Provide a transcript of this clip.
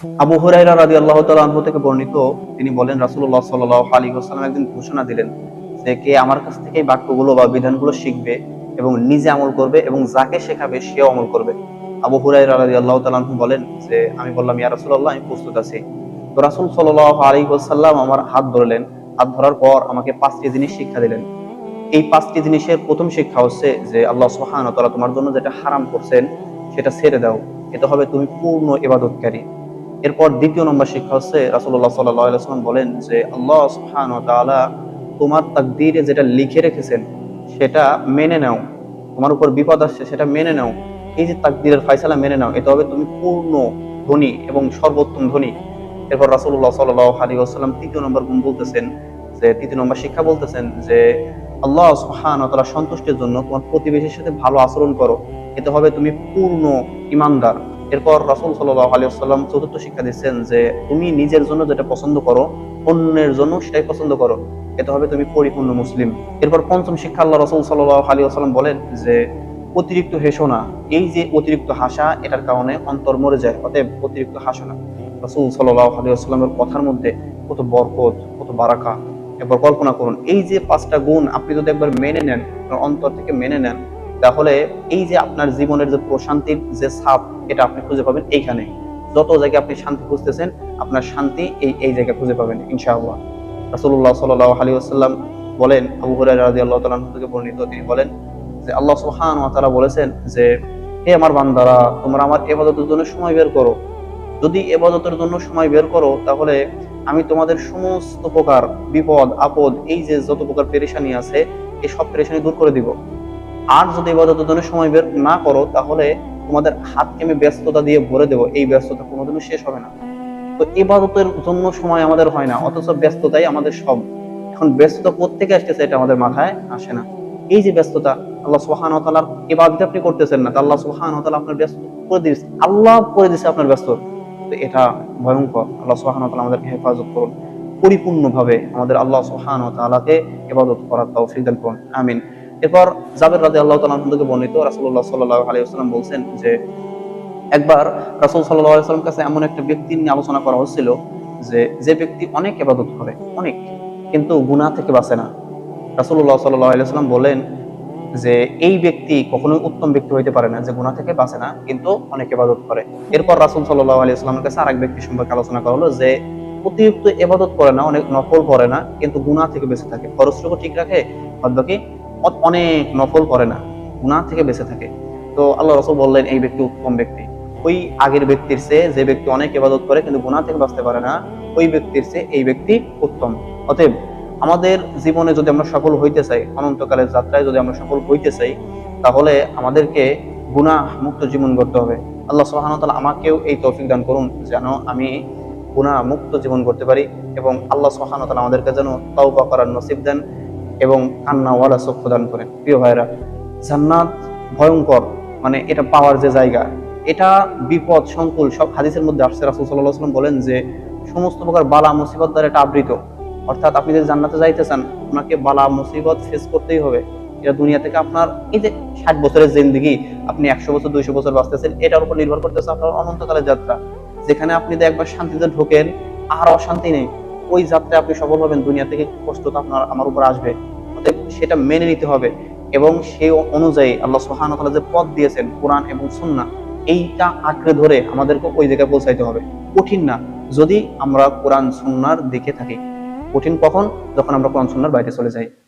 আবু হুরায়রা রাদিয়াল্লাহু তাআলা আনহু থেকে বর্ণিত, তিনি বলেন রাসূলুল্লাহ সাল্লাল্লাহু আলাইহি ওয়াসাল্লাম একদিন ঘোষণা দিলেন যে কে আমার কাছ থেকে এই বাক্যগুলো বা বিধানগুলো শিখবে এবং নিজে আমল করবে এবং যাকে শেখাবে সেও আমল করবে। আবু হুরায়রা রাদিয়াল্লাহু তাআলা আনহু বলেন যে আমি বললাম, ইয়া রাসূলুল্লাহ, আমি প্রস্তুত আছি। তো রাসূল সাল্লাল্লাহু আলাইহি ওয়াসাল্লাম আমার হাত ধরলেন। হাত ধরার পর আমাকে 5টি জিনিস শিক্ষা দিলেন। এই 5টি জিনিসের প্রথম শিক্ষা হচ্ছে যে আল্লাহ সুবহানাহু ওয়া তাআলা তোমার জন্য যেটা হারাম করছেন সেটা ছেড়ে দাও, এটা হবে তুমি পূর্ণ ইবাদতকারী। এরপর দ্বিতীয় নম্বর শিক্ষা হচ্ছে রাসূলুল্লাহ সাল্লাল্লাহু আলাইহি ওয়াসাল্লাম বলেন যে আল্লাহ সুবহানাহু ওয়া তাআলা তোমার তাকদীরে যেটা লিখে রেখেছেন সেটা মেনে নাও। তোমার উপর বিপদ আসছে সেটা মেনে নাও। এই যে তাকদীরের ফয়সালা মেনে নাও, এটা হবে তুমি পূর্ণ ধনী এবং সর্বোত্তম ধনী। এরপর রাসূলুল্লাহ সাল্লাল্লাহু আলাইহি ওয়াসাল্লাম তৃতীয় নম্বর গুণ বলতেছেন, যে তৃতীয় নম্বর শিক্ষা বলতেছেন যে আল্লাহ সুবহানাহু ওয়া তাআলা সন্তুষ্টির জন্য তোমার প্রতিবেশীর সাথে ভালো আচরণ করো, এতে হবে তুমি পূর্ণ ঈমানদার। এরপর রাসূল সাল্লাল্লাহু আলাইহি ওয়াসাল্লাম চতুর্থ শিক্ষা দিচ্ছেন যে তুমি নিজের জন্য যেটা পছন্দ করো অন্যের জন্য সেটাই পছন্দ করো, এতে হবে তুমি পরিপূর্ণ মুসলিম। এরপর পঞ্চম শিক্ষা আল্লাহ রাসূল সাল্লাল্লাহু আলাইহি ওয়াসাল্লাম বলেন যে অতিরিক্ত হেসো না। এই যে অতিরিক্ত হাসা, এটার কারণে অন্তর মরে যায়, অতএব অতিরিক্ত হাসো না। রাসূল সাল্লাল্লাহু আলাইহি ওয়াসাল্লামের কথার মধ্যে কত বরকত, কত বারাকা। একবার কল্পনা করুন, এই যে 5টা গুণ আপনি যদি একবার মেনে নেন, অন্তর থেকে মেনে নেন, তাহলে এই যে আপনার জীবনের যে প্রশান্তির যে ছাপ, এটা আপনি খুঁজে পাবেন এইখানে। যত জায়গায় আপনি শান্তি খুঁজতেছেন, আপনার শান্তি এই জায়গায় খুঁজে পাবেন ইনশাআল্লাহ। রাসূলুল্লাহ সাল্লাল্লাহু আলাইহি ওয়াসাল্লাম বলেন, আবু হুরায়রা রাদিয়াল্লাহু তাআলা আনহু থেকে বর্ণিত, তিনি বলেন যে আল্লাহ সুবহানাহু ওয়া তাআলা বলেছেন যে হে আমার বান্দারা, তোমরা আমার ইবাদতের জন্য সময় বের করো। যদি ইবাদতের জন্য সময় বের করো, তাহলে আমি তোমাদের সমস্ত প্রকার বিপদ আপদ, এই যে যত প্রকার পেরেশানি আছে, এই সব পেরেশানি দূর করে দিব। আর যদি ইবাদতের জন্য সময় বের না করো, তাহলে তোমাদের হাতকে আমি ব্যস্ততা দিয়ে ভরে দেবো, এই ব্যস্ততা কোনোদিনও শেষ হবে না। তো ইবাদতের জন্য সময় আমাদের হয় না, অথচ ব্যস্ততাই আমাদের সব। এখন ব্যস্ততা কোত্থেকে আসতেছে এটা আমাদের মাথায় আসে না। এই যে ব্যস্ততা, আল্লাহ সুবহানাহু ওয়া তাআলার ইবাদত আপনি করতেছেন না, আল্লাহ সুবহানাহু ওয়া তাআলা আপনার ব্যস্ত করে দিয়েছে, আল্লাহ করে দিয়েছে আপনার ব্যস্ত। তো এটা ভয়ঙ্কর। আল্লাহ সুবহানাহু ওয়া তাআলা আমাদেরকে হেফাজত করুন, পরিপূর্ণভাবে আমাদের আল্লাহ সুবহানাহু ওয়া তাআলাকে ইবাদত করার তৌফিক দান করুন, আমিন। এরপর জাবের রাদিয়াল্লাহু তাআলা আনহু থেকে বর্ণিত, রাসূলুল্লাহ সাল্লাল্লাহু আলাইহি ওয়াসাল্লাম বলেন যে একবার রাসূল সাল্লাল্লাহু আলাইহি ওয়াসাল্লাম কাছে এমন একটা ব্যক্তি নিয়ে আলোচনা করা হচ্ছিল যে ব্যক্তি অনেক ইবাদত করে, অনেক, কিন্তু গুনাহ থেকে বাঁচে না। রাসূলুল্লাহ সাল্লাল্লাহু আলাইহি ওয়াসাল্লাম বলেন যে এই ব্যক্তি কখনোই উত্তম ব্যক্তি হইতে পারে না, যে গুনাহ থেকে বাঁচে না কিন্তু অনেক ইবাদত করে। এরপর রাসূল সাল্লাল্লাহু আলাইহি ওয়াসাল্লামের কাছে আরেক ব্যক্তি সম্পর্কে আলোচনা করা হলো যে অতিরিক্ত ইবাদত করে না, অনেক নফল করে না, কিন্তু গুনাহ থেকে বেঁচে থাকে, ফরজটুকু ঠিক রাখে, বাদ বাকি অনেক নফল করে না, গুনাহ থেকে বেঁচে থাকে। তো আল্লাহ রাসূল বললেন এই ব্যক্তি উত্তম ব্যক্তি। ওই আগের ব্যক্তির চেয়ে যে ব্যক্তি অনেক ইবাদত করে কিন্তু গুনাহ থেকে বাঁচতে পারে না, ওই ব্যক্তির চেয়ে এই ব্যক্তি উত্তম। অতএব আমাদের জীবনে যদি আমরা সফল হইতে চাই, অনন্তকালের যাত্রায় যদি আমরা সফল হইতে চাই, তাহলে আমাদেরকে গুনাহ মুক্ত জীবন গড়তে হবে। আল্লাহ সুবহানাহু ওয়া তাআলা আমাকেও এই তৌফিক দান করুন যেন আমি গুনাহ মুক্ত জীবন করতে পারি, এবং আল্লাহ সুবহানাহু ওয়া তাআলা আমাদেরকে যেন তাওবা করার নসিব দেন এবং কান্নাওয়ালা চক্ষু দান করেন। প্রিয় ভাইরা, জান্নাত ভয়ঙ্কর, মানে এটা পাওয়ার যে জায়গা, এটা বিপদ সংকুল। সব হাদিসের মধ্যে আসছে, রাসূল সাল্লাল্লাহু আলাইহি ওয়াসাল্লাম বলেন যে সমস্ত প্রকার বালা মুসিবত দ্বারা এটা আবৃত। অর্থাৎ আপনি যদি জান্নাতে যাইতে চান, আপনাকে বালা মুসিবত ফেস করতেই হবে। এটা দুনিয়া থেকে আপনার এই যে 60 বছরের জিন্দেগি, আপনি 100 বছর 200 বছর বাঁচতেছেন, এটার উপর নির্ভর করতেছে আপনার অনন্তকালের যাত্রা। যেখানে আপনি যদি একবার শান্তিতে ঢোকেন, আর অশান্তি নেই, ওই যাত্রায় আপনি সফল হবেন। দুনিয়া থেকে কষ্ট তো আমার উপর আসবে, অতএব সেটা মেনে নিতে হবে। এবং সেই অনুযায়ী আল্লাহ সুবহানাহু ওয়া তাআলা যে পথ দিয়েছেন কোরআন এবং সুন্নাহ, এইটা আঁকড়ে ধরে আমাদেরকে ওই জায়গায় পৌঁছাইতে হবে। কঠিন না যদি আমরা কোরআন সুন্নাহর দিকে থাকি, কঠিন কখন? যখন আমরা কোরআন সুন্নাহর বাইরে চলে যাই।